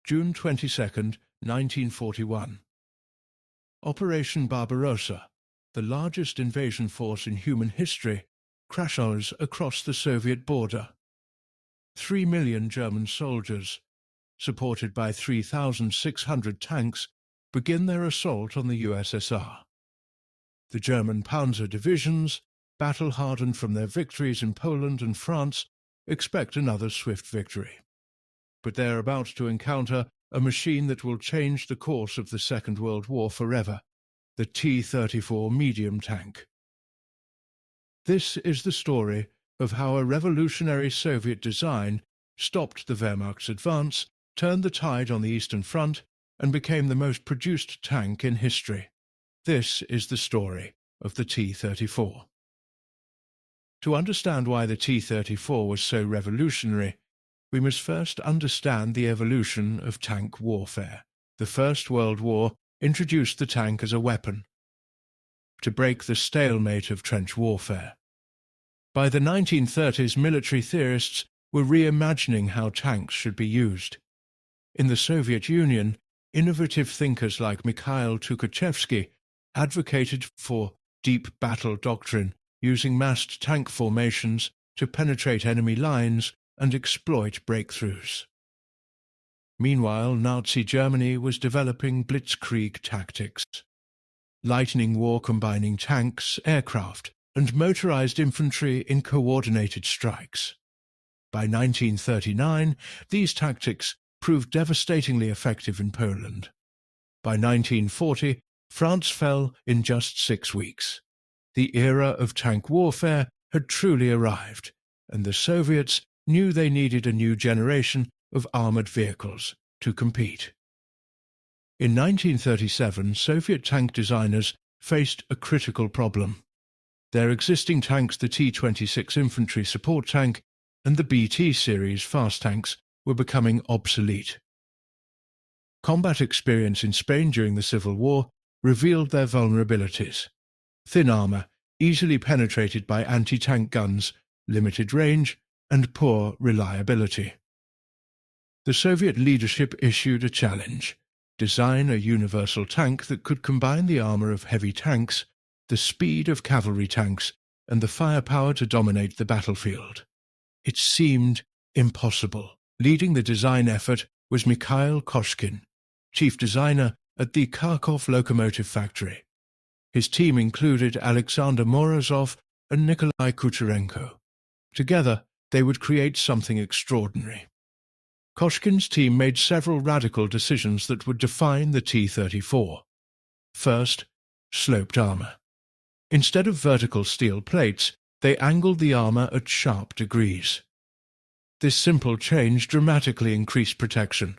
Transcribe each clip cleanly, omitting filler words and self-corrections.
June 22, 1941. Operation Barbarossa, the largest invasion force in human history, crashes across the Soviet border. 3 million German soldiers, supported by 3,600 tanks, begin their assault on the USSR. The German Panzer divisions, battle-hardened from their victories in Poland and France, expect another swift victory. But they are about to encounter a machine that will change the course of the Second World War forever, the T-34 medium tank. This is the story of how a revolutionary Soviet design stopped the Wehrmacht's advance, turned the tide on the Eastern Front, and became the most produced tank in history. This is the story of the T-34. To understand why the T-34 was so revolutionary, we must first understand the evolution of tank warfare. The First World War introduced the tank as a weapon to break the stalemate of trench warfare. By the 1930s, military theorists were reimagining how tanks should be used. In the Soviet Union, innovative thinkers like Mikhail Tukhachevsky advocated for deep battle doctrine, using massed tank formations to penetrate enemy lines and exploit breakthroughs. Meanwhile, Nazi Germany was developing blitzkrieg tactics, lightning war combining tanks, aircraft, and motorized infantry in coordinated strikes. By 1939, these tactics proved devastatingly effective in Poland. By 1940, France fell in just 6 weeks. The era of tank warfare had truly arrived, and the Soviets knew they needed a new generation of armoured vehicles to compete. In 1937, Soviet tank designers faced a critical problem. Their existing tanks, the T-26 infantry support tank and the BT series fast tanks, were becoming obsolete. Combat experience in Spain during the Civil War revealed their vulnerabilities. Thin armour, easily penetrated by anti-tank guns, limited range, and poor reliability. The Soviet leadership issued a challenge: design a universal tank that could combine the armour of heavy tanks, the speed of cavalry tanks, and the firepower to dominate the battlefield. It seemed impossible. Leading the design effort was Mikhail Koshkin, chief designer at the Kharkov locomotive factory. His team included Alexander Morozov and Nikolai Kucherenko. Together, they would create something extraordinary. Koshkin's team made several radical decisions that would define the T-34. First, sloped armour. Instead of vertical steel plates, they angled the armour at sharp degrees. This simple change dramatically increased protection.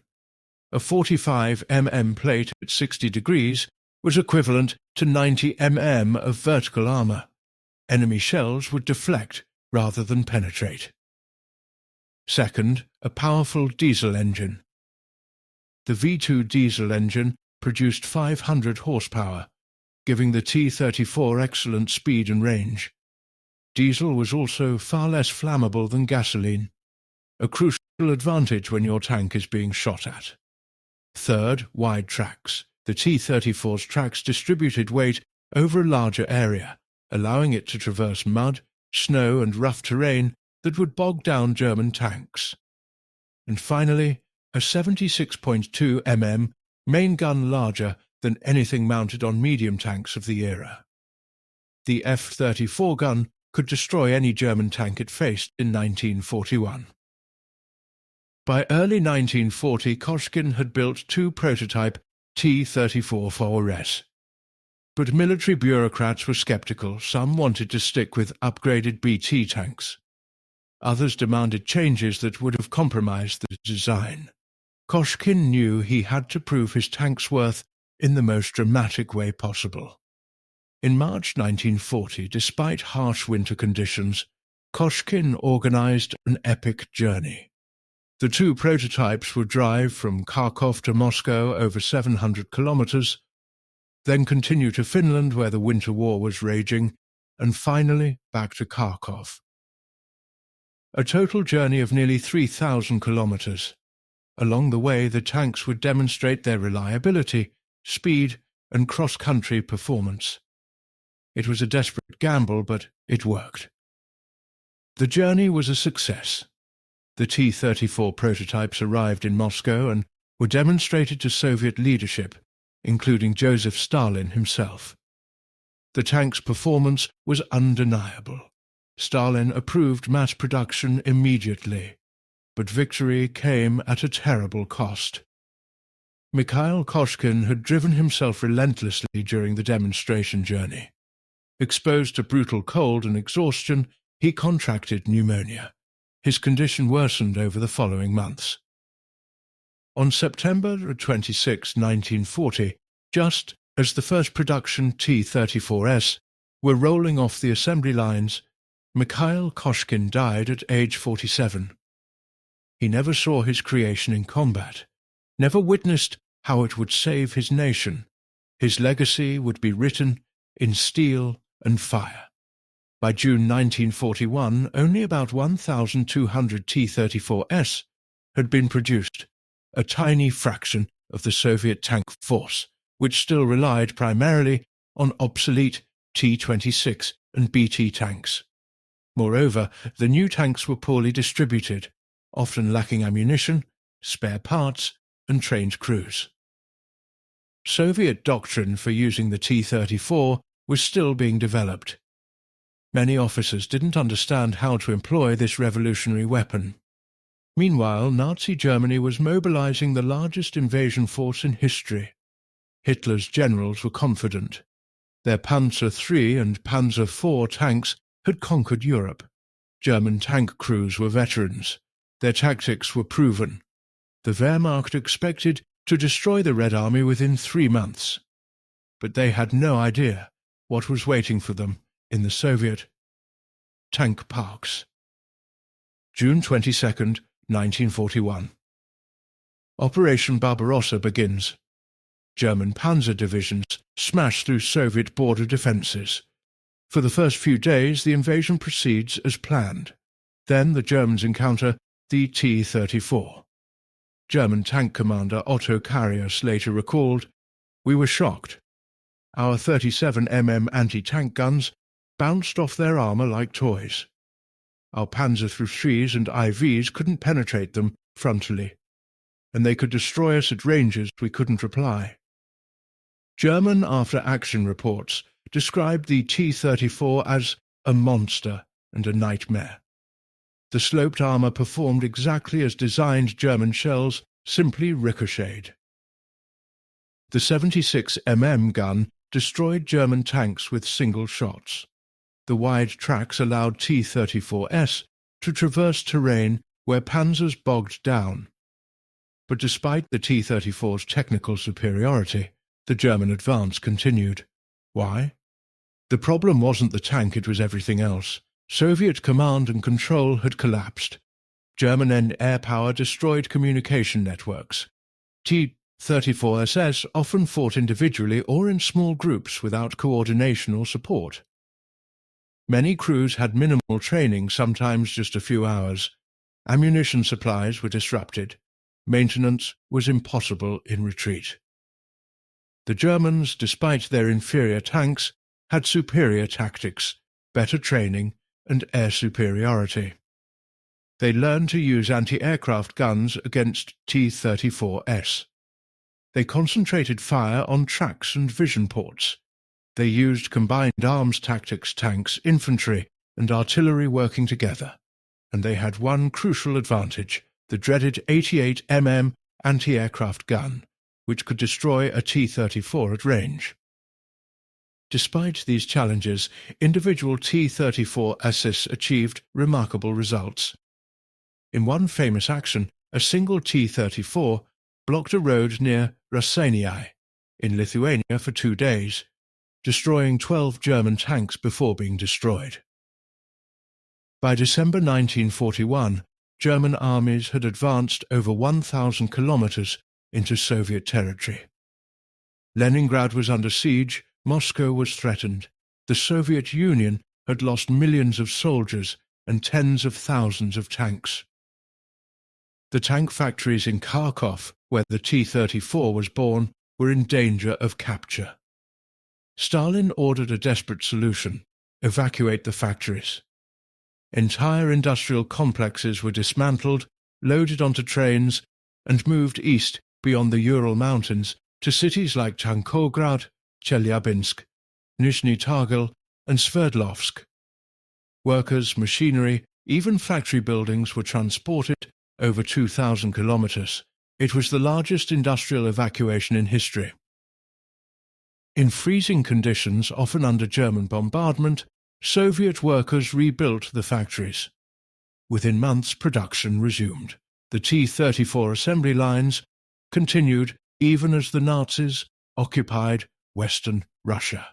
A 45 mm plate at 60 degrees was equivalent to 90 mm of vertical armour. Enemy shells would deflect rather than penetrate. Second, a powerful diesel engine. The V2 diesel engine produced 500 horsepower, giving the T-34 excellent speed and range. Diesel was also far less flammable than gasoline, a crucial advantage when your tank is being shot at. Third, wide tracks. The T-34's tracks distributed weight over a larger area, allowing it to traverse mud, snow and rough terrain that would bog down German tanks. And finally, a 76.2 mm main gun larger than anything mounted on medium tanks of the era. The F-34 gun could destroy any German tank it faced in 1941. By early 1940, Koshkin had built 2 prototype T-34-4S. But military bureaucrats were skeptical. Some wanted to stick with upgraded BT tanks. Others demanded changes that would have compromised the design. Koshkin knew he had to prove his tank's worth in the most dramatic way possible. In March 1940, despite harsh winter conditions, Koshkin organized an epic journey. The 2 prototypes would drive from Kharkov to Moscow over 700 kilometers, then continue to Finland where the Winter War was raging, and finally back to Kharkov. A total journey of nearly 3,000 kilometers. Along the way, the tanks would demonstrate their reliability, speed, and cross-country performance. It was a desperate gamble, but it worked. The journey was a success. The T-34 prototypes arrived in Moscow and were demonstrated to Soviet leadership, including Joseph Stalin himself. The tank's performance was undeniable. Stalin approved mass production immediately, but victory came at a terrible cost. Mikhail Koshkin had driven himself relentlessly during the demonstration journey. Exposed to brutal cold and exhaustion, he contracted pneumonia. His condition worsened over the following months. On September 26, 1940, just as the first production T-34s were rolling off the assembly lines, Mikhail Koshkin died at age 47. He never saw his creation in combat, never witnessed how it would save his nation. His legacy would be written in steel and fire. By June 1941, only about 1,200 T-34s had been produced, a tiny fraction of the Soviet tank force, which still relied primarily on obsolete T-26 and BT tanks. Moreover, the new tanks were poorly distributed, often lacking ammunition, spare parts, and trained crews. Soviet doctrine for using the T-34 was still being developed. Many officers didn't understand how to employ this revolutionary weapon. Meanwhile, Nazi Germany was mobilizing the largest invasion force in history. Hitler's generals were confident. Their Panzer III and Panzer IV tanks had conquered Europe. German tank crews were veterans. Their tactics were proven. The Wehrmacht expected to destroy the Red Army within 3 months. But they had no idea what was waiting for them in the Soviet tank parks. June 22, 1941. Operation Barbarossa begins. German panzer divisions smash through Soviet border defences. For the first few days, the invasion proceeds as planned. Then the Germans encounter the T-34. German tank commander Otto Karius later recalled, "We were shocked. Our 37 mm anti-tank guns bounced off their armour like toys. Our Panzer IIIs and IVs couldn't penetrate them frontally, and they could destroy us at ranges we couldn't reply." German after-action reports described the T-34 as a monster and a nightmare. The sloped armour performed exactly as designed. German shells simply ricocheted. The 76 mm gun destroyed German tanks with single shots. The wide tracks allowed T-34s to traverse terrain where panzers bogged down. But despite the T-34's technical superiority, the German advance continued. Why? The problem wasn't the tank, it was everything else. Soviet command and control had collapsed. German air power destroyed communication networks. T-34SS often fought individually or in small groups without coordination or support. Many crews had minimal training, sometimes just a few hours. Ammunition supplies were disrupted. Maintenance was impossible in retreat. The Germans, despite their inferior tanks, had superior tactics, better training, and air superiority. They learned to use anti-aircraft guns against T-34s. They concentrated fire on tracks and vision ports. They used combined arms tactics, tanks, infantry, and artillery working together. And they had one crucial advantage, the dreaded 88 mm anti-aircraft gun, which could destroy a T-34 at range. Despite these challenges, individual T-34 assists achieved remarkable results. In one famous action, a single T-34 blocked a road near Raseiniai in Lithuania for 2 days, destroying 12 German tanks before being destroyed. By December 1941, German armies had advanced over 1,000 kilometers into Soviet territory. Leningrad was under siege, Moscow was threatened. The Soviet Union had lost millions of soldiers and tens of thousands of tanks. The tank factories in Kharkov, where the T-34 was born, were in danger of capture. Stalin ordered a desperate solution: evacuate the factories. Entire industrial complexes were dismantled, loaded onto trains, and moved east beyond the Ural Mountains to cities like Chankograd, Chelyabinsk, Nizhny Tagil, and Sverdlovsk. Workers, machinery, even factory buildings were transported over 2,000 kilometers. It was the largest industrial evacuation in history. In freezing conditions, often under German bombardment, Soviet workers rebuilt the factories. Within months, production resumed. The T-34 assembly lines continued even as the Nazis occupied Western Russia.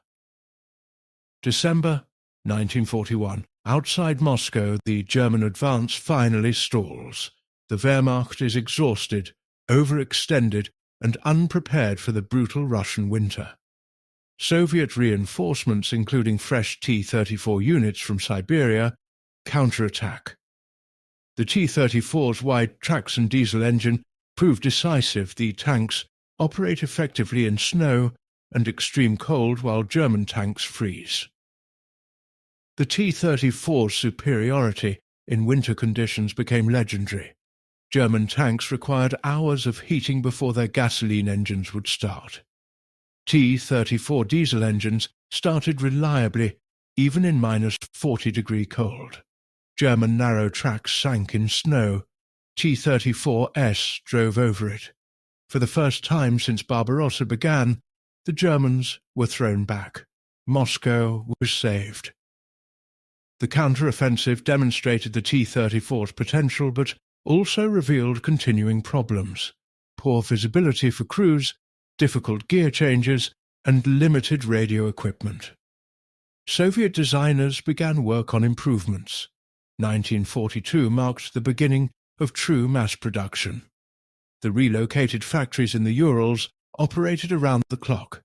December 1941. Outside Moscow, the German advance finally stalls. The Wehrmacht is exhausted, overextended, and unprepared for the brutal Russian winter. Soviet reinforcements, including fresh T-34 units from Siberia, counterattack. The T-34's wide traction diesel engine proved decisive. The tanks operate effectively in snow and extreme cold while German tanks freeze. The T-34's superiority in winter conditions became legendary. German tanks required hours of heating before their gasoline engines would start. T-34 diesel engines started reliably even in -40-degree cold. German narrow tracks sank in snow. T-34S drove over it. For the first time since Barbarossa began, the Germans were thrown back. Moscow was saved. The counter-offensive demonstrated the T-34's potential, but also revealed continuing problems: poor visibility for crews, difficult gear changes, and limited radio equipment. Soviet designers began work on improvements. 1942 marked the beginning of true mass production. The relocated factories in the Urals operated around the clock.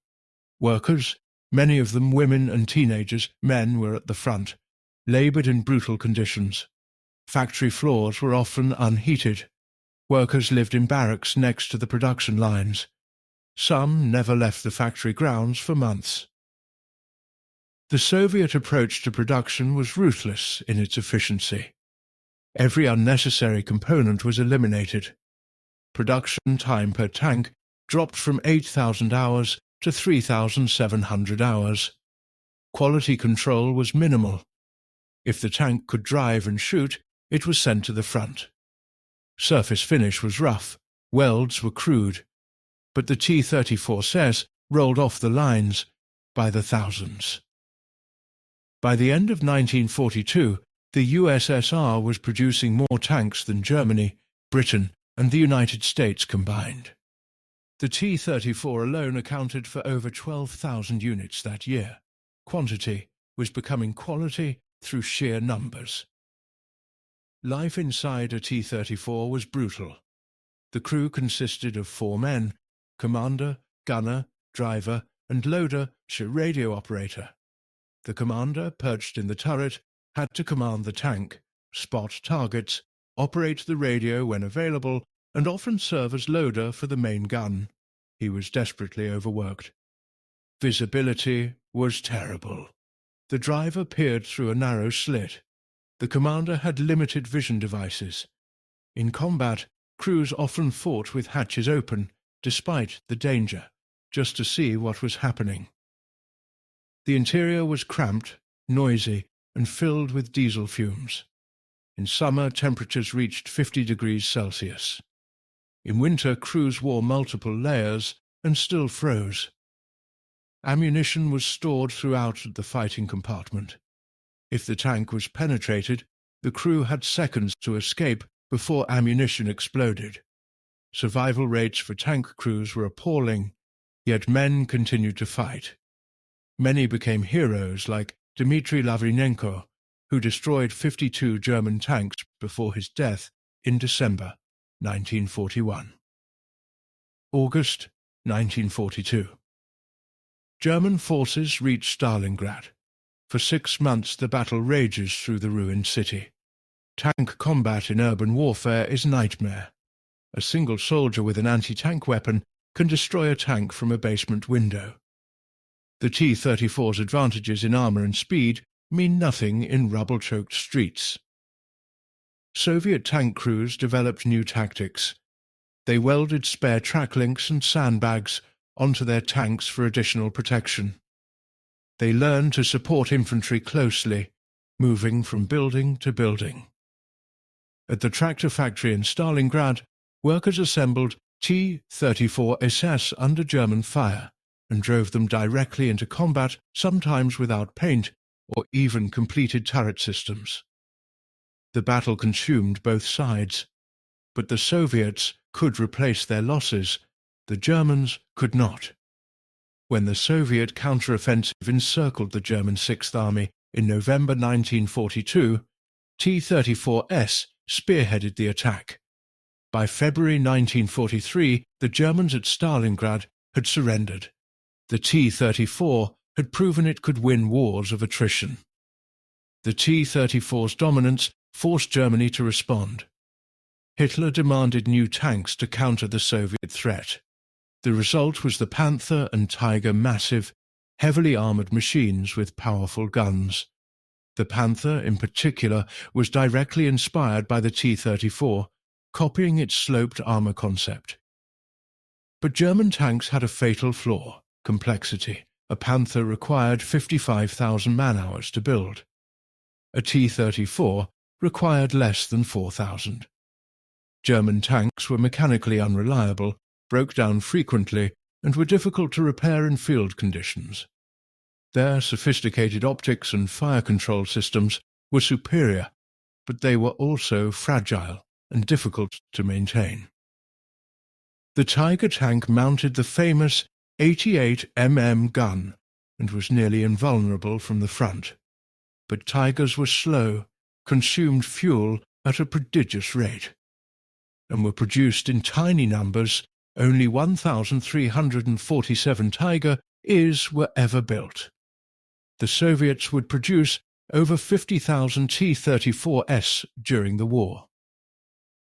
Workers, many of them women and teenagers, men were at the front, laboured in brutal conditions. Factory floors were often unheated. Workers lived in barracks next to the production lines. Some never left the factory grounds for months. The Soviet approach to production was ruthless in its efficiency. Every unnecessary component was eliminated. Production time per tank dropped from 8,000 hours to 3,700 hours. Quality control was minimal. If the tank could drive and shoot, it was sent to the front. Surface finish was rough, welds were crude, but the T-34s rolled off the lines by the thousands. By the end of 1942, the USSR was producing more tanks than Germany, Britain, and the United States combined. The T-34 alone accounted for over 12,000 units that year. Quantity was becoming quality through sheer numbers. Life inside a T-34 was brutal. The crew consisted of 4 men: commander, gunner, driver, and loader/radio operator. The commander, perched in the turret, had to command the tank, spot targets, operate the radio when available, and often serve as loader for the main gun. He was desperately overworked. Visibility was terrible. The driver peered through a narrow slit. The commander had limited vision devices. In combat, crews often fought with hatches open, despite the danger, just to see what was happening. The interior was cramped, noisy, and filled with diesel fumes. In summer, temperatures reached 50 degrees Celsius. In winter, crews wore multiple layers and still froze. Ammunition was stored throughout the fighting compartment. If the tank was penetrated, the crew had seconds to escape before ammunition exploded. Survival rates for tank crews were appalling, yet men continued to fight. Many became heroes like Dmitry Lavrinenko, who destroyed 52 German tanks before his death in December 1941. August 1942. German forces reached Stalingrad. For 6 months the battle rages through the ruined city. Tank combat in urban warfare is nightmare. A single soldier with an anti-tank weapon can destroy a tank from a basement window. The T-34's advantages in armour and speed mean nothing in rubble-choked streets. Soviet tank crews developed new tactics. They welded spare track links and sandbags onto their tanks for additional protection. They learned to support infantry closely, moving from building to building. At the tractor factory in Stalingrad, workers assembled T-34 SS under German fire and drove them directly into combat, sometimes without paint or even completed turret systems. The battle consumed both sides, but the Soviets could replace their losses, the Germans could not. When the Soviet counteroffensive encircled the German Sixth Army in November 1942, T-34S spearheaded the attack. By February 1943, the Germans at Stalingrad had surrendered. The T-34 had proven it could win wars of attrition. The T-34's dominance forced Germany to respond. Hitler demanded new tanks to counter the Soviet threat. The result was the Panther and Tiger massive, heavily armoured machines with powerful guns. The Panther, in particular, was directly inspired by the T-34, copying its sloped armour concept. But German tanks had a fatal flaw: complexity. A Panther required 55,000 man-hours to build. A T-34 required less than 4,000. German tanks were mechanically unreliable, broke down frequently, and were difficult to repair in field conditions. Their sophisticated optics and fire control systems were superior, but they were also fragile and difficult to maintain. The Tiger tank mounted the famous 88 mm gun and was nearly invulnerable from the front. But Tigers were slow, consumed fuel at a prodigious rate, and were produced in tiny numbers. Only 1,347 Tiger IS were ever built. The Soviets would produce over 50,000 T-34S during the war.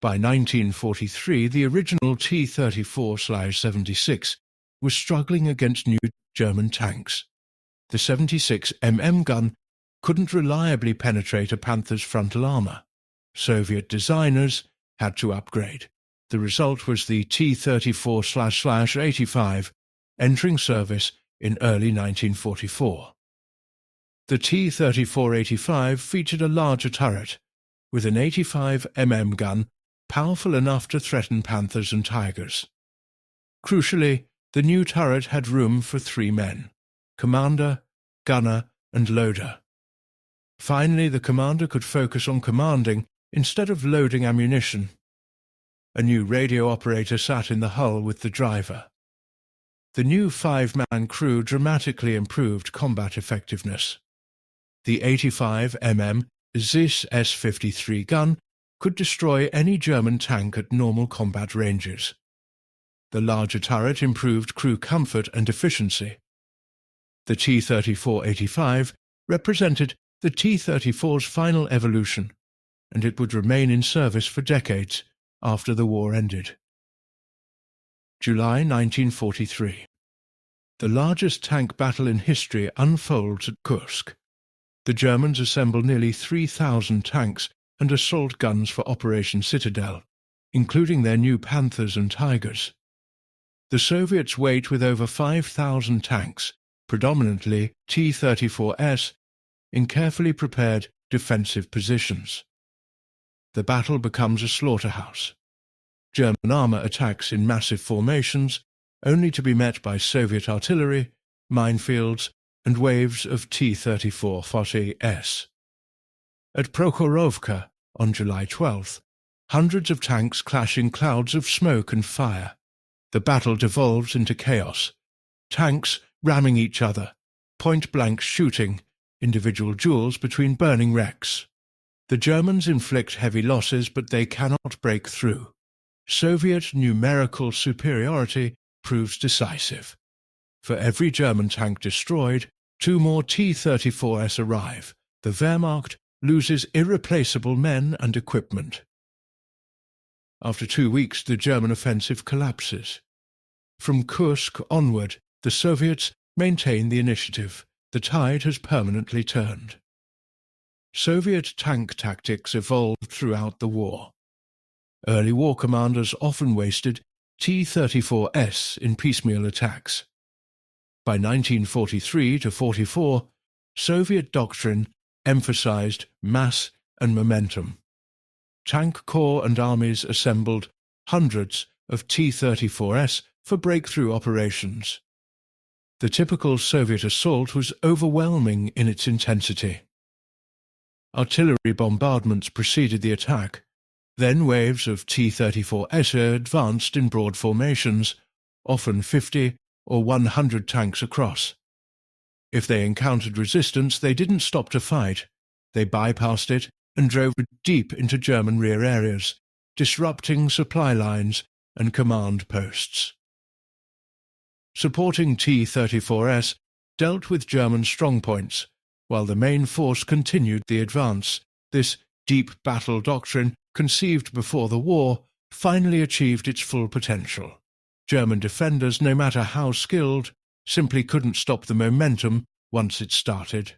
By 1943, the original T-34/76 was struggling against new German tanks. The 76 mm gun couldn't reliably penetrate a Panther's frontal armour. Soviet designers had to upgrade. The result was the T-34/85, entering service in early 1944. The T-34-85 featured a larger turret, with an 85 mm gun powerful enough to threaten Panthers and Tigers. Crucially, the new turret had room for 3 men: commander, gunner, and loader. Finally, the commander could focus on commanding instead of loading ammunition. A new radio operator sat in the hull with the driver. The new 5-man crew dramatically improved combat effectiveness. The 85 mm ZIS S-53 gun could destroy any German tank at normal combat ranges. The larger turret improved crew comfort and efficiency. The T-34-85 represented the T-34's final evolution, and it would remain in service for decades after the war ended. July 1943. The largest tank battle in history unfolds at Kursk. The Germans assemble nearly 3,000 tanks and assault guns for Operation Citadel, including their new Panthers and Tigers. The Soviets wait with over 5,000 tanks, predominantly T-34S, in carefully prepared defensive positions. The battle becomes a slaughterhouse. German armour attacks in massive formations, only to be met by Soviet artillery, minefields, and waves of T-34-40S. At Prokhorovka, on July 12th, hundreds of tanks clash in clouds of smoke and fire. The battle devolves into chaos. Tanks ramming each other, point-blank shooting, individual duels between burning wrecks. The Germans inflict heavy losses, but they cannot break through. Soviet numerical superiority proves decisive. For every German tank destroyed, 2 more T-34S arrive. The Wehrmacht loses irreplaceable men and equipment. After 2 weeks, the German offensive collapses. From Kursk onward, the Soviets maintain the initiative. The tide has permanently turned. Soviet tank tactics evolved throughout the war. Early war commanders often wasted T-34s in piecemeal attacks. By 1943–44, Soviet doctrine emphasized mass and momentum. Tank corps and armies assembled hundreds of T-34s for breakthrough operations. The typical Soviet assault was overwhelming in its intensity. Artillery bombardments preceded the attack. Then waves of T-34s advanced in broad formations, often 50 or 100 tanks across. If they encountered resistance, they didn't stop to fight. They bypassed it and drove deep into German rear areas, disrupting supply lines and command posts. Supporting T-34s dealt with German strongpoints, while the main force continued the advance. This deep battle doctrine, conceived before the war, finally achieved its full potential. German defenders, no matter how skilled, simply couldn't stop the momentum once it started.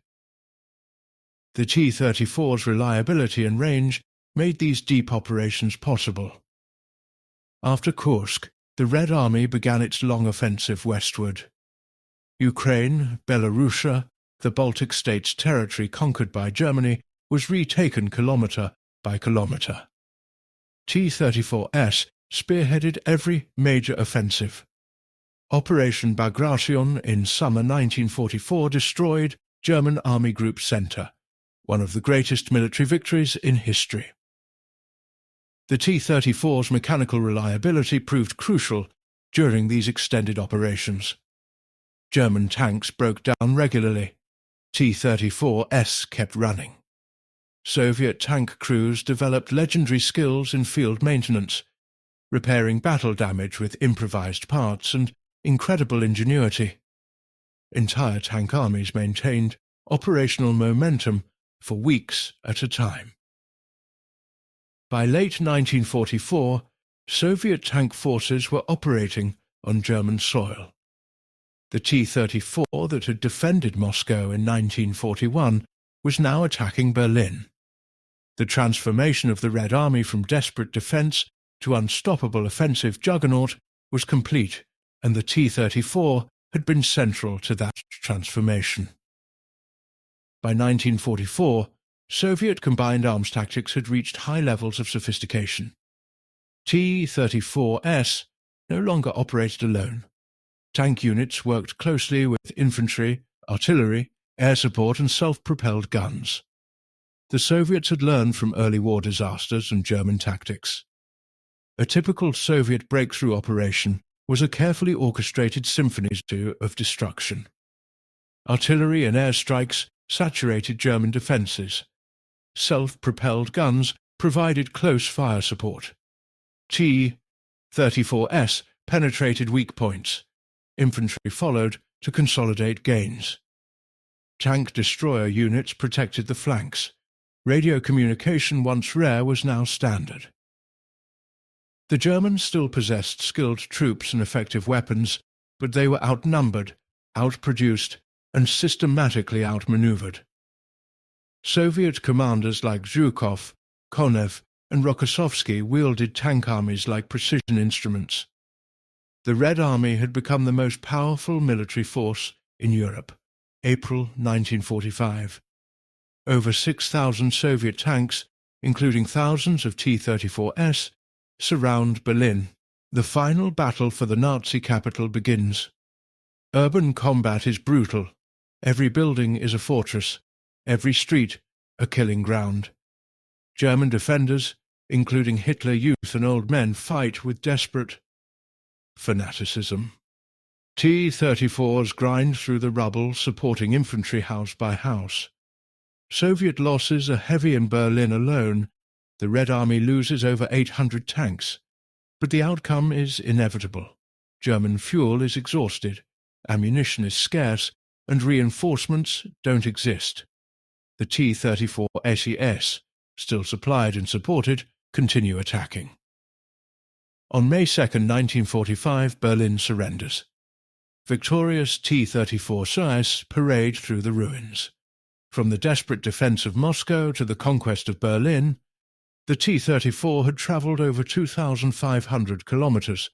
The T-34's reliability and range made these deep operations possible. After Kursk, the Red Army began its long offensive westward. Ukraine, Belarus, the Baltic states' territory conquered by Germany, was retaken kilometre by kilometre. T-34s spearheaded every major offensive. Operation Barbarossa in summer 1944 destroyed German Army Group Centre, one of the greatest military victories in history. The T-34's mechanical reliability proved crucial during these extended operations. German tanks broke down regularly. T-34s kept running. Soviet tank crews developed legendary skills in field maintenance, repairing battle damage with improvised parts and incredible ingenuity. Entire tank armies maintained operational momentum for weeks at a time. By late 1944, Soviet tank forces were operating on German soil. The T-34 that had defended Moscow in 1941 was now attacking Berlin. The transformation of the Red Army from desperate defence to unstoppable offensive juggernaut was complete, and the T-34 had been central to that transformation. By 1944, Soviet combined arms tactics had reached high levels of sophistication. T-34s no longer operated alone. Tank units worked closely with infantry, artillery, air support and self-propelled guns. The Soviets had learned from early war disasters and German tactics. A typical Soviet breakthrough operation was a carefully orchestrated symphony of destruction. Artillery and airstrikes saturated German defences. Self-propelled guns provided close fire support. T-34s penetrated weak points. Infantry followed to consolidate gains. Tank destroyer units protected the flanks. Radio communication, once rare, was now standard. The Germans still possessed skilled troops and effective weapons, but they were outnumbered, outproduced, and systematically outmaneuvered. Soviet commanders like Zhukov, Konev, and Rokossovsky wielded tank armies like precision instruments. The Red Army had become the most powerful military force in Europe. April 1945. Over 6,000 Soviet tanks, including thousands of T-34s, surround Berlin. The final battle for the Nazi capital begins. Urban combat is brutal. Every building is a fortress. Every street a killing ground. German defenders, including Hitler youth and old men, fight with desperate fanaticism. T-34s grind through the rubble, supporting infantry house by house. Soviet losses are heavy in Berlin alone. The Red Army loses over 800 tanks. But the outcome is inevitable. German fuel is exhausted, ammunition is scarce, and reinforcements don't exist. The T-34 SES, still supplied and supported, continue attacking. On May 2, 1945, Berlin surrenders. Victorious T-34 Sais parade through the ruins. From the desperate defence of Moscow to the conquest of Berlin, the T-34 had travelled over 2,500 kilometres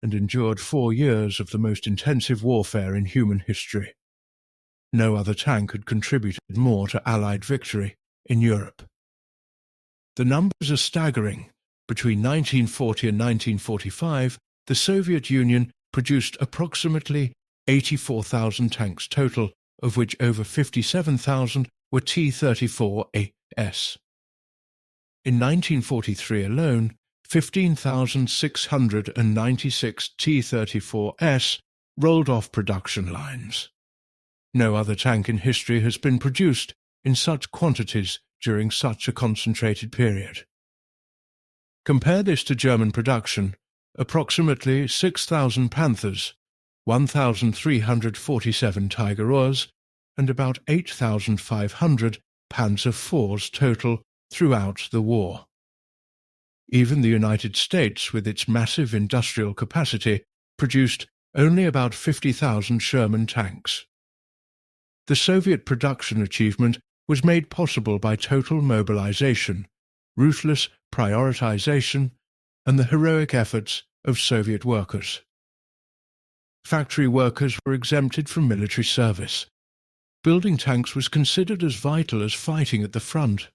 and endured 4 years of the most intensive warfare in human history. No other tank had contributed more to Allied victory in Europe. The numbers are staggering. Between 1940 and 1945, the Soviet Union produced approximately 84,000 tanks total, of which over 57,000 were T-34AS. In 1943 alone, 15,696 T-34S rolled off production lines. No other tank in history has been produced in such quantities during such a concentrated period. Compare this to German production: approximately 6,000 Panthers, 1,347 Tiger and about 8,500 Panzer IVs total throughout the war. Even the United States, with its massive industrial capacity, produced only about 50,000 Sherman tanks. The Soviet production achievement was made possible by total mobilization, ruthless prioritization, and the heroic efforts of Soviet workers. Factory workers were exempted from military service. Building tanks was considered as vital as fighting at the front.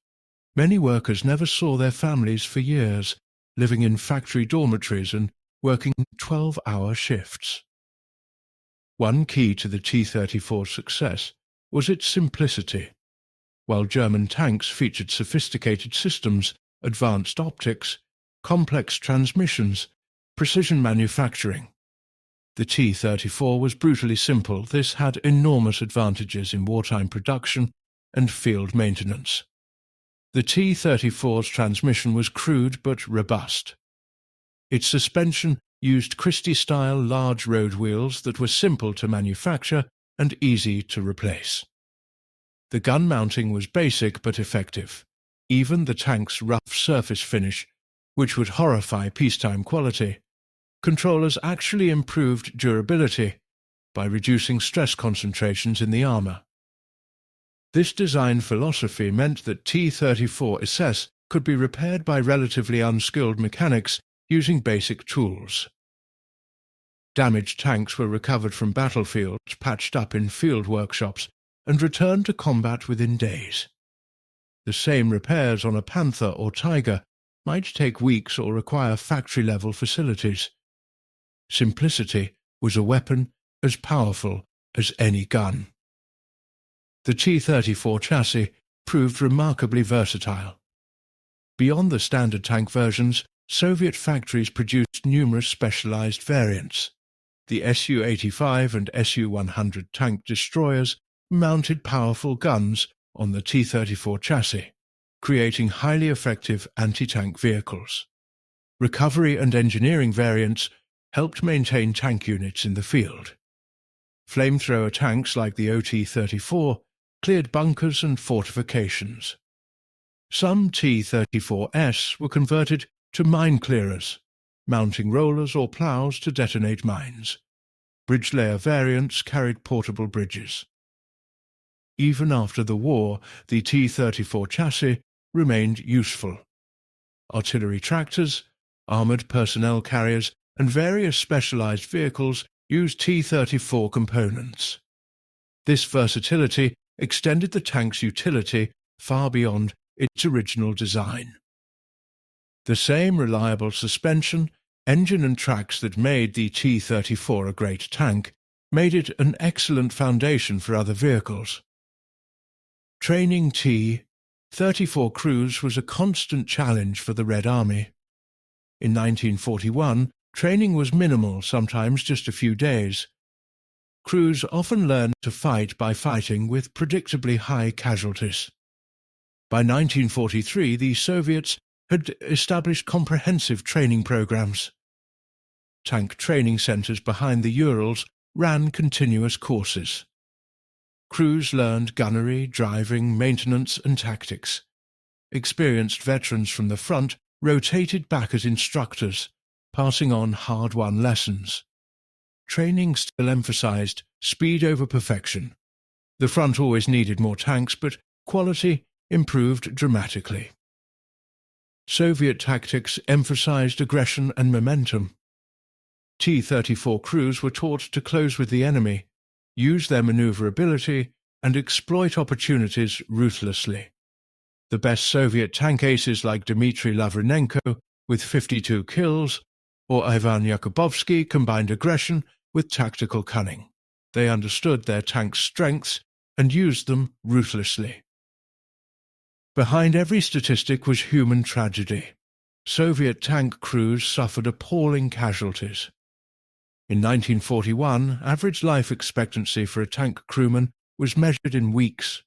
Many workers never saw their families for years, living in factory dormitories and working 12-hour shifts. One key to the T-34's success was its simplicity. While German tanks featured sophisticated systems, advanced optics, complex transmissions, precision manufacturing, the T-34 was brutally simple. This had enormous advantages in wartime production and field maintenance. The T-34's transmission was crude but robust. Its suspension used Christie-style large road wheels that were simple to manufacture and easy to replace. The gun mounting was basic but effective. Even the tank's rough surface finish, which would horrify peacetime quality, controllers actually improved durability by reducing stress concentrations in the armour. This design philosophy meant that T-34 SS could be repaired by relatively unskilled mechanics using basic tools. Damaged tanks were recovered from battlefields, patched up in field workshops, and returned to combat within days. The same repairs on a Panther or Tiger might take weeks or require factory-level facilities. Simplicity was a weapon as powerful as any gun. The T-34 chassis proved remarkably versatile. Beyond the standard tank versions, Soviet factories produced numerous specialized variants. The Su-85 and Su-100 tank destroyers mounted powerful guns on the T-34 chassis, creating highly effective anti-tank vehicles. Recovery and engineering variants helped maintain tank units in the field. Flamethrower tanks like the OT-34 cleared bunkers and fortifications. Some T-34S were converted to mine clearers, mounting rollers or ploughs to detonate mines. Bridge layer variants carried portable bridges. Even after the war, the T-34 chassis remained useful. Artillery tractors, armoured personnel carriers, and various specialized vehicles used T-34 components. This versatility extended the tank's utility far beyond its original design. The same reliable suspension, engine and tracks that made the T-34 a great tank made it an excellent foundation for other vehicles. Training T-34 crews was a constant challenge for the Red Army. In 1941, training was minimal, sometimes just a few days. Crews often learned to fight by fighting with predictably high casualties. By 1943, the Soviets had established comprehensive training programs. Tank training centers behind the Urals ran continuous courses. Crews learned gunnery, driving, maintenance, and tactics. Experienced veterans from the front rotated back as instructors, passing on hard-won lessons. Training still emphasized speed over perfection. The front always needed more tanks, but quality improved dramatically. Soviet tactics emphasized aggression and momentum. T-34 crews were taught to close with the enemy, use their maneuverability, and exploit opportunities ruthlessly. The best Soviet tank aces like Dmitry Lavrinenko, with 52 kills, or Ivan Yakubovsky combined aggression with tactical cunning. They understood their tank's strengths and used them ruthlessly. Behind every statistic was human tragedy. Soviet tank crews suffered appalling casualties. In 1941, average life expectancy for a tank crewman was measured in weeks.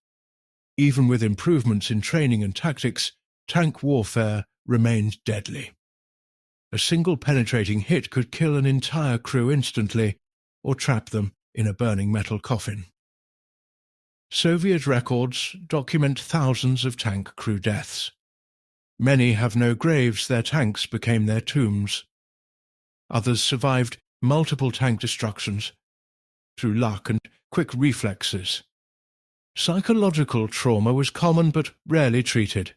Even with improvements in training and tactics, tank warfare remained deadly. A single penetrating hit could kill an entire crew instantly, or trap them in a burning metal coffin. Soviet records document thousands of tank crew deaths. Many have no graves, their tanks became their tombs. Others survived multiple tank destructions through luck and quick reflexes. Psychological trauma was common but rarely treated.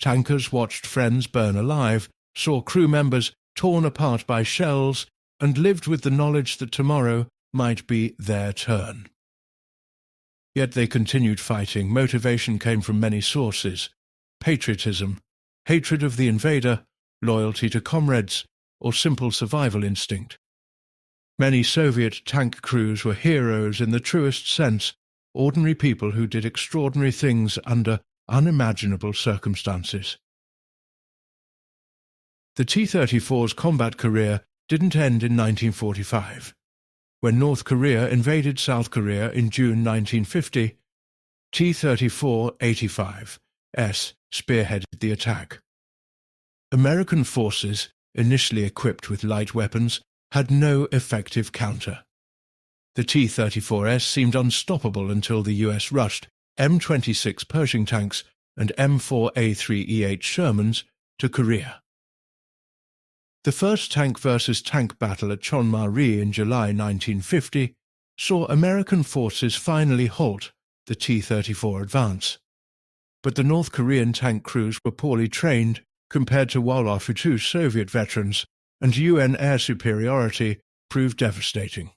Tankers watched friends burn alive, saw crew members torn apart by shells, and lived with the knowledge that tomorrow might be their turn. Yet they continued fighting. Motivation came from many sources: patriotism, hatred of the invader, loyalty to comrades, or simple survival instinct. Many Soviet tank crews were heroes in the truest sense, ordinary people who did extraordinary things under unimaginable circumstances. The T-34's combat career didn't end in 1945. When North Korea invaded South Korea in June 1950, T-34-85S spearheaded the attack. American forces, initially equipped with light weapons, had no effective counter. The T-34S seemed unstoppable until the US rushed M26 Pershing tanks and M4A3E8 Shermans to Korea. The first tank versus tank battle at Chonma-ri in July 1950 saw American forces finally halt the T-34 advance. But the North Korean tank crews were poorly trained compared to World War II Soviet veterans, and UN air superiority proved devastating.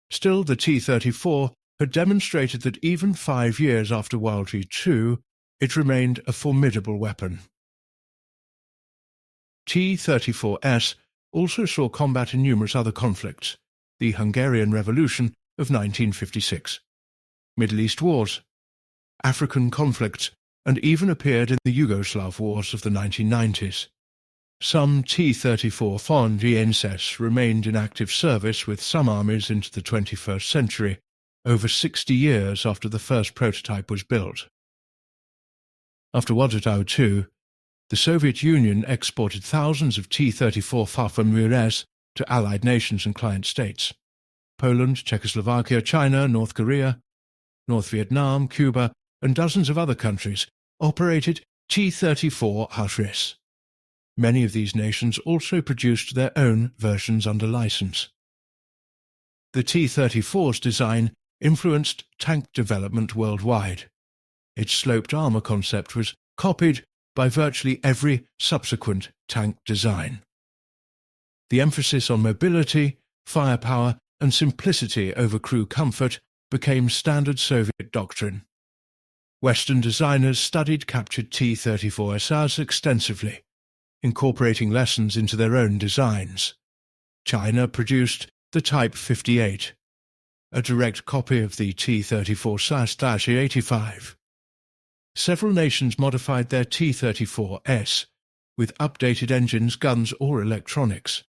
Still, the T-34 had demonstrated that even 5 years after World War II, it remained a formidable weapon. T-34S also saw combat in numerous other conflicts: the Hungarian Revolution of 1956, Middle East wars, African conflicts, and even appeared in the Yugoslav wars of the 1990s. Some T-34 Fondienses remained in active service with some armies into the 21st century, over 60 years after the first prototype was built. After World War II, the Soviet Union exported thousands of T-34 Pfaffer-Mures to Allied nations and client states: Poland, Czechoslovakia, China, North Korea, North Vietnam, Cuba, and dozens of other countries operated T-34 Harris. Many of these nations also produced their own versions under license. The T-34's design influenced tank development worldwide. Its sloped armor concept was copied by virtually every subsequent tank design. The emphasis on mobility, firepower, and simplicity over crew comfort became standard Soviet doctrine. Western designers studied captured T-34SRs extensively, incorporating lessons into their own designs. China produced the Type 58, a direct copy of the T-34-85. Several nations modified their T-34S with updated engines, guns, or electronics.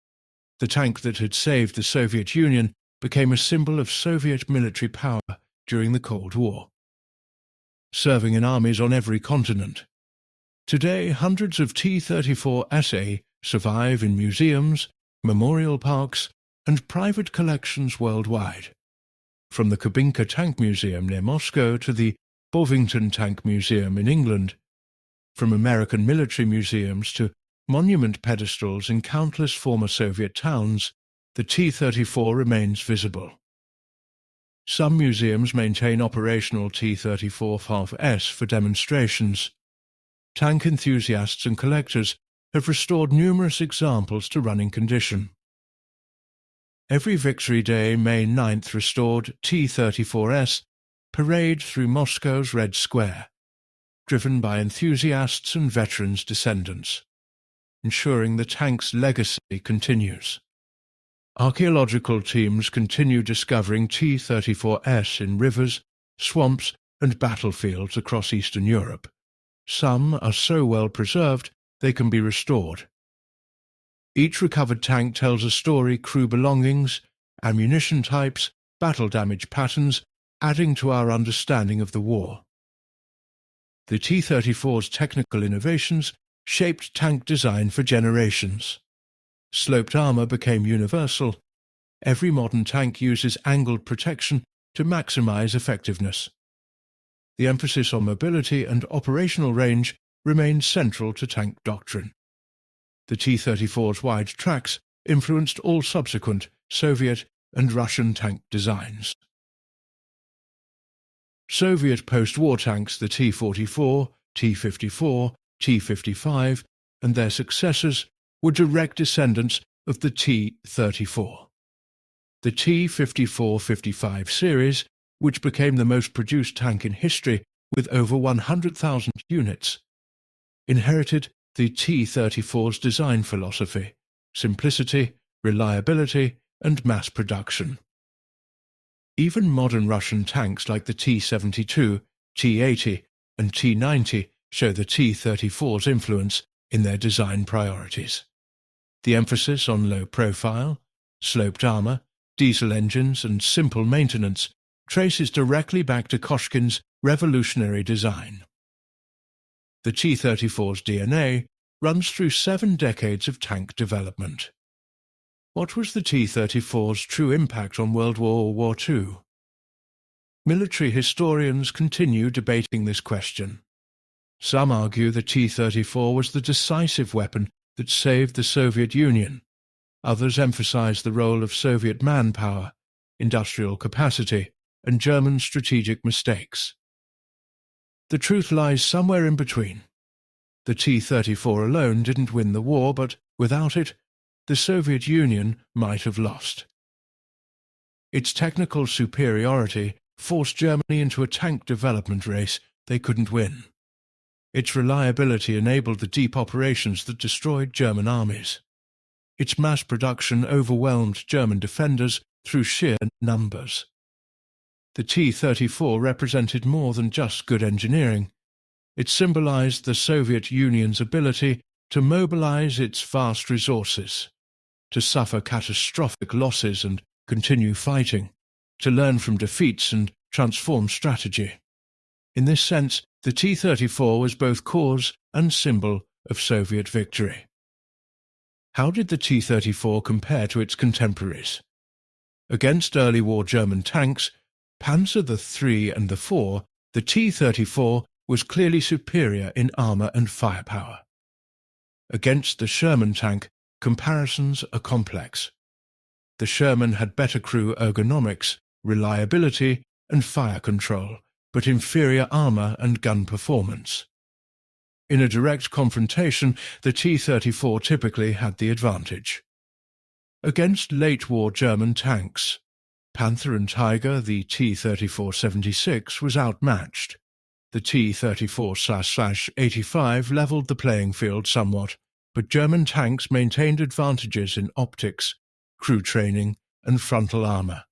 The tank that had saved the Soviet Union became a symbol of Soviet military power during the Cold War, serving in armies on every continent. Today, hundreds of T-34SA survive in museums, memorial parks, and private collections worldwide. From the Kubinka Tank Museum near Moscow to the Bovington Tank Museum in England, from American military museums to monument pedestals in countless former Soviet towns, the T-34 remains visible. Some museums maintain operational T-34 FAF-S for demonstrations. Tank enthusiasts and collectors have restored numerous examples to running condition. Every Victory Day, May 9th, restored T-34S parade through Moscow's Red Square, driven by enthusiasts and veterans' descendants, ensuring the tank's legacy continues. Archaeological teams continue discovering T-34S in rivers, swamps, and battlefields across Eastern Europe. Some are so well preserved they can be restored. Each recovered tank tells a story: crew belongings, ammunition types, battle damage patterns, adding to our understanding of the war. The T-34's technical innovations shaped tank design for generations. Sloped armor became universal. Every modern tank uses angled protection to maximize effectiveness. The emphasis on mobility and operational range remains central to tank doctrine. The T-34's wide tracks influenced all subsequent Soviet and Russian tank designs. Soviet post-war tanks, the T-44, T-54, T-55, and their successors were direct descendants of the T-34. The T-54-55 series, which became the most produced tank in history with over 100,000 units, inherited the T-34's design philosophy: simplicity, reliability, and mass production. Even modern Russian tanks like the T-72, T-80, and T-90 show the T-34's influence in their design priorities. The emphasis on low profile, sloped armor, diesel engines, and simple maintenance traces directly back to Koshkin's revolutionary design. The T-34's DNA runs through 7 decades of tank development. What was the T-34's true impact on World War II? Military historians continue debating this question. Some argue the T-34 was the decisive weapon that saved the Soviet Union. Others emphasize the role of Soviet manpower, industrial capacity, and German strategic mistakes. The truth lies somewhere in between. The T-34 alone didn't win the war, but without it, the Soviet Union might have lost. Its technical superiority forced Germany into a tank development race they couldn't win. Its reliability enabled the deep operations that destroyed German armies. Its mass production overwhelmed German defenders through sheer numbers. The T-34 represented more than just good engineering. It symbolized the Soviet Union's ability to mobilize its vast resources, to suffer catastrophic losses and continue fighting, to learn from defeats and transform strategy. In this sense, the T-34 was both cause and symbol of Soviet victory. How did the T-34 compare to its contemporaries? Against early war German tanks, Panzer III and IV, the T-34 was clearly superior in armor and firepower. Against the Sherman tank, comparisons are complex. The Sherman had better crew ergonomics, reliability, and fire control, but inferior armor and gun performance. In a direct confrontation, the T-34 typically had the advantage. Against late-war German tanks, Panther and Tiger, the T-34-76 was outmatched. The T-34/85 leveled the playing field somewhat, but German tanks maintained advantages in optics, crew training, and frontal armor.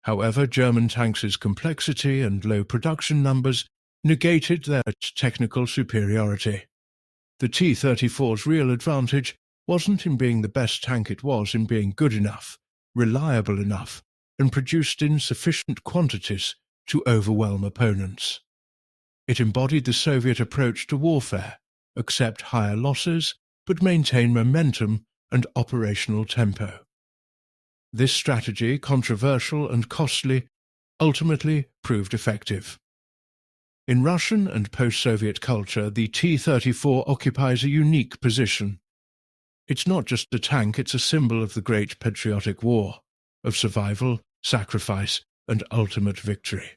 However, German tanks' complexity and low production numbers negated their technical superiority. The T-34's real advantage wasn't in being the best tank, it was in being good enough, reliable enough, and produced in sufficient quantities to overwhelm opponents. It embodied the Soviet approach to warfare: accept higher losses, but maintain momentum and operational tempo. This strategy, controversial and costly, ultimately proved effective. In Russian and post-Soviet culture, the T-34 occupies a unique position. It's not just a tank, it's a symbol of the great patriotic war, of survival, sacrifice, and ultimate victory.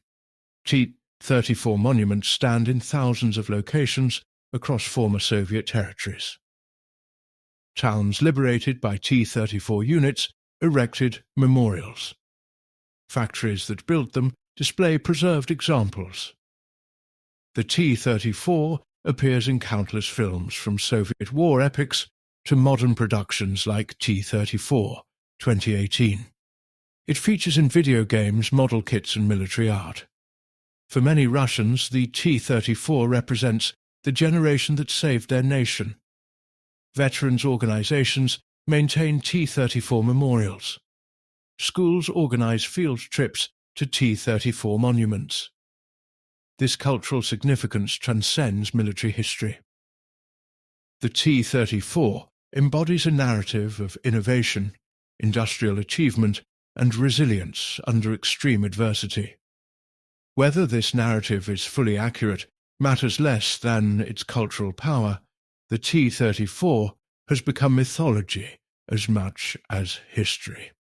T-34 monuments stand in thousands of locations across former Soviet territories. Towns liberated by T-34 units erected memorials. Factories that built them display preserved examples. The T-34 appears in countless films, from Soviet war epics to modern productions like T-34, 2018. It features in video games, model kits and military art. For many Russians, the T-34 represents the generation that saved their nation. Veterans' organizations maintain T-34 memorials. Schools organize field trips to T-34 monuments. This cultural significance transcends military history. The T-34 embodies a narrative of innovation, industrial achievement, and resilience under extreme adversity. Whether this narrative is fully accurate matters less than its cultural power. The T-34 has become mythology as much as history.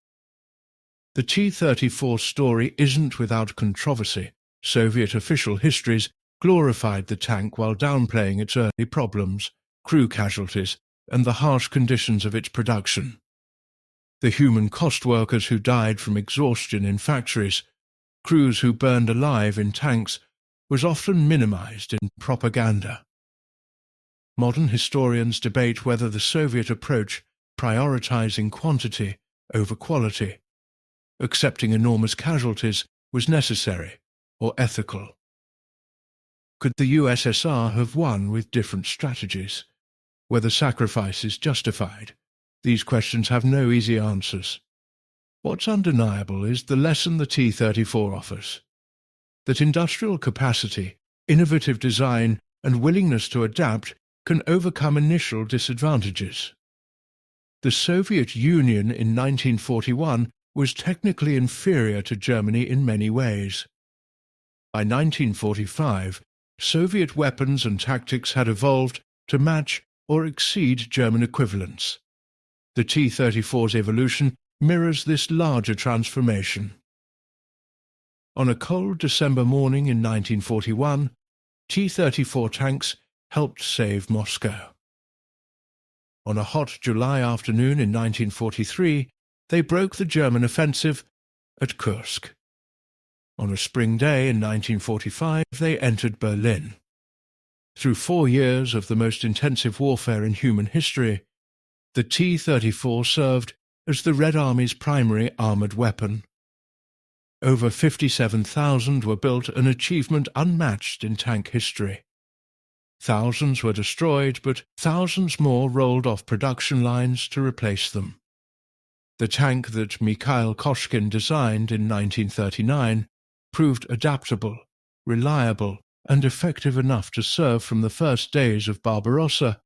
The T-34 story isn't without controversy. Soviet official histories glorified the tank while downplaying its early problems, crew casualties, and the harsh conditions of its production. The human cost workers who died from exhaustion in factories, crews who burned alive in tanks, was often minimized in propaganda. Modern historians debate whether the Soviet approach, prioritizing quantity over quality, accepting enormous casualties, was necessary or ethical. Could the USSR have won with different strategies? Whether sacrifice is justified? These questions have no easy answers. What's undeniable is the lesson the T-34 offers: that industrial capacity, innovative design, and willingness to adapt can overcome initial disadvantages. The Soviet Union in 1941 was technically inferior to Germany in many ways. By 1945, Soviet weapons and tactics had evolved to match or exceed German equivalents. The T-34's evolution mirrors this larger transformation. On a cold December morning in 1941, T-34 tanks helped save Moscow. On a hot July afternoon in 1943, they broke the German offensive at Kursk. On a spring day in 1945, they entered Berlin. Through 4 years of the most intensive warfare in human history, the T-34 served as the Red Army's primary armoured weapon. Over 57,000 were built, an achievement unmatched in tank history. Thousands were destroyed, but thousands more rolled off production lines to replace them. The tank that Mikhail Koshkin designed in 1939 proved adaptable, reliable, and effective enough to serve from the first days of Barbarossa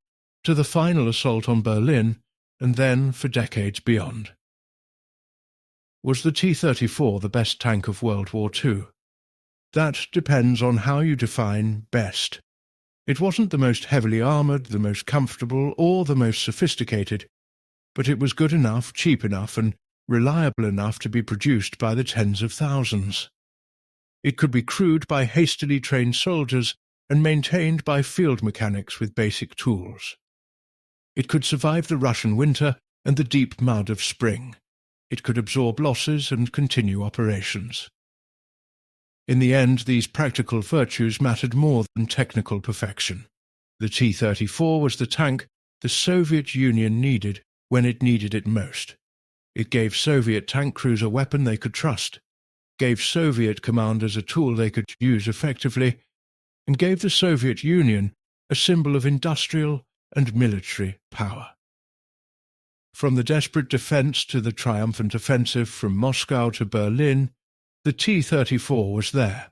to the final assault on Berlin, and then for decades beyond. Was the T-34 the best tank of World War II? That depends on how you define best. It wasn't the most heavily armoured, the most comfortable, or the most sophisticated, but it was good enough, cheap enough, and reliable enough to be produced by the tens of thousands. It could be crewed by hastily trained soldiers and maintained by field mechanics with basic tools. It could survive the Russian winter and the deep mud of spring. It could absorb losses and continue operations. In the end, these practical virtues mattered more than technical perfection. The T-34 was the tank the Soviet Union needed when it needed it most. It gave Soviet tank crews a weapon they could trust, gave Soviet commanders a tool they could use effectively, and gave the Soviet Union a symbol of industrial and military power. From the desperate defense to the triumphant offensive, from Moscow to Berlin, the T-34 was there.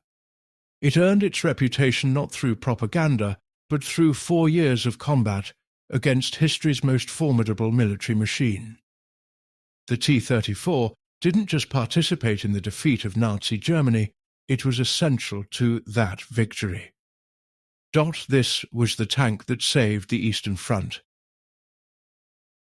It earned its reputation not through propaganda, but through 4 years of combat against history's most formidable military machine. The T-34 didn't just participate in the defeat of Nazi Germany, it was essential to that victory. This was the tank that saved the Eastern Front.